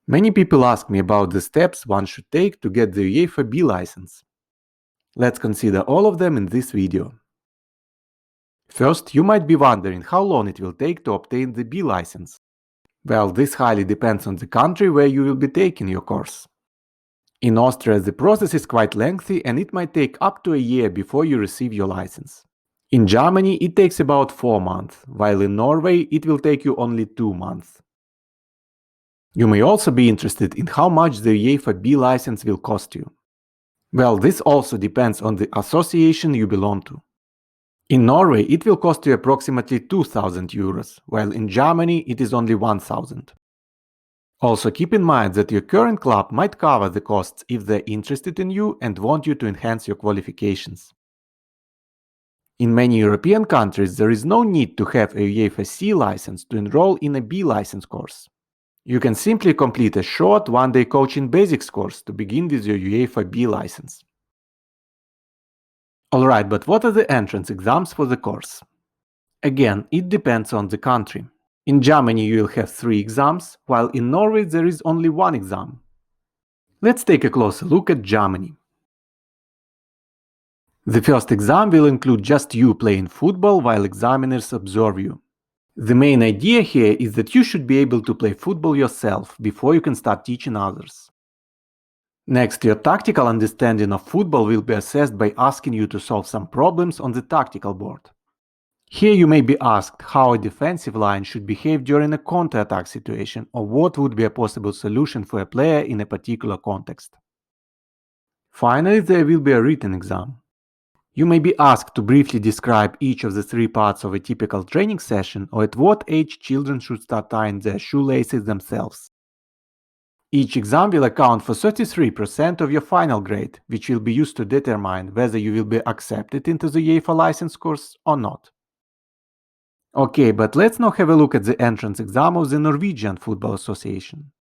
Many people ask me about the steps one should take to get the UEFA B license. Let's consider all of them in this video. First, you might be wondering how long it will take to obtain the B license. Well, this highly depends on the country where you will be taking your course. In Austria, the process is quite lengthy and it might take up to a year before you receive your license. In Germany, it takes about 4 months, while in Norway, it will take you only 2 months. You may also be interested in how much the UEFA B license will cost you. Well, this also depends on the association you belong to. In Norway, it will cost you approximately 2,000 euros, while in Germany it is only 1,000. Also keep in mind that your current club might cover the costs if they're interested in you and want you to enhance your qualifications. In many European countries, there is no need to have a UEFA C license to enroll in a B license course. You can simply complete a short one-day coaching basics course to begin with your UEFA B license. Alright, but what are the entrance exams for the course? Again, it depends on the country. In Germany you will have 3 exams, while in Norway there is only 1 exam. Let's take a closer look at Germany. The first exam will include just you playing football while examiners observe you. The main idea here is that you should be able to play football yourself before you can start teaching others. Next, your tactical understanding of football will be assessed by asking you to solve some problems on the tactical board. Here you may be asked how a defensive line should behave during a counter-attack situation, or what would be a possible solution for a player in a particular context. Finally, there will be a written exam. You may be asked to briefly describe each of the 3 parts of a typical training session, or at what age children should start tying their shoelaces themselves. Each exam will account for 33% of your final grade, which will be used to determine whether you will be accepted into the UEFA license course or not. Okay, but let's now have a look at the entrance exam of the Norwegian Football Association.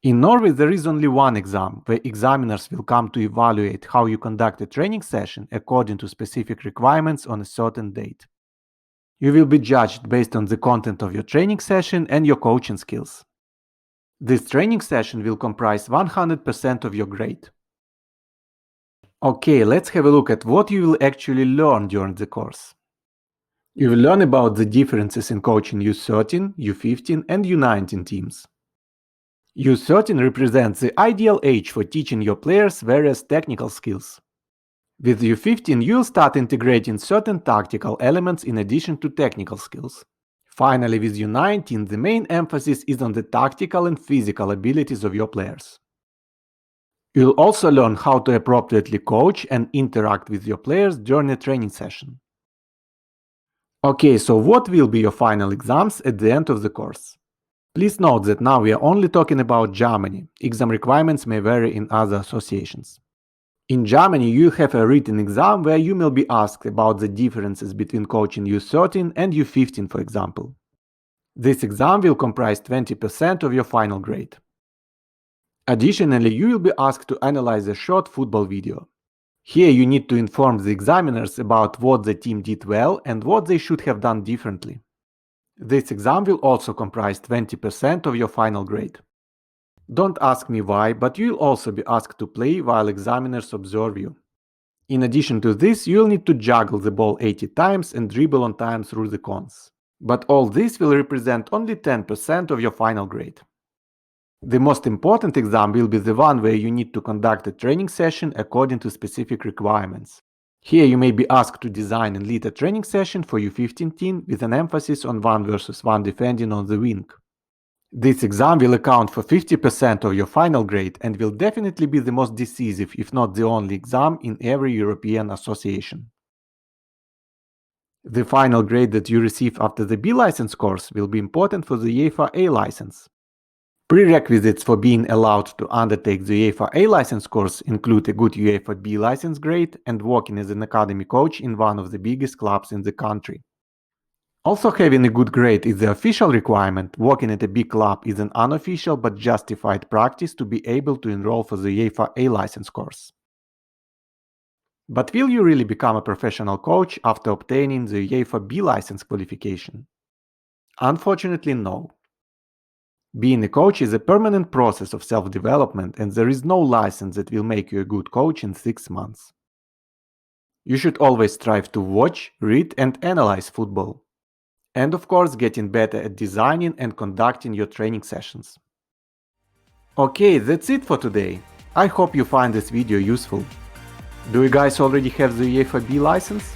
In Norway there is only 1 exam, where examiners will come to evaluate how you conduct a training session according to specific requirements on a certain date. You will be judged based on the content of your training session and your coaching skills. This training session will comprise 100% of your grade. Okay, let's have a look at what you will actually learn during the course. You will learn about the differences in coaching U13, U15 and U19 teams. U13 represents the ideal age for teaching your players various technical skills. With U15 you'll start integrating certain tactical elements in addition to technical skills. Finally, with U19 the main emphasis is on the tactical and physical abilities of your players. You'll also learn how to appropriately coach and interact with your players during a training session. Okay, so what will be your final exams at the end of the course? Please note that now we are only talking about Germany. Exam requirements may vary in other associations. In Germany you have a written exam where you will be asked about the differences between coaching U13 and U15, for example. This exam will comprise 20% of your final grade. Additionally, you will be asked to analyze a short football video. Here you need to inform the examiners about what the team did well and what they should have done differently. This exam will also comprise 20% of your final grade. Don't ask me why, but you'll also be asked to play while examiners observe you. In addition to this, you'll need to juggle the ball 80 times and dribble on time through the cones. But all this will represent only 10% of your final grade. The most important exam will be the one where you need to conduct a training session according to specific requirements. Here you may be asked to design and lead a training session for U15 team with an emphasis on 1 versus 1 defending on the wing. This exam will account for 50% of your final grade and will definitely be the most decisive, if not the only exam in every European association. The final grade that you receive after the B license course will be important for the UEFA A license. Prerequisites for being allowed to undertake the UEFA A license course include a good UEFA B license grade and working as an academy coach in one of the biggest clubs in the country. Also, having a good grade is the official requirement. Working at a big club is an unofficial but justified practice to be able to enroll for the UEFA A license course. But will you really become a professional coach after obtaining the UEFA B license qualification? Unfortunately, no. Being a coach is a permanent process of self-development, and there is no license that will make you a good coach in 6 months. You should always strive to watch, read, and analyze football. And of course, getting better at designing and conducting your training sessions. Okay, that's it for today. I hope you find this video useful. Do you guys already have the UEFA B license?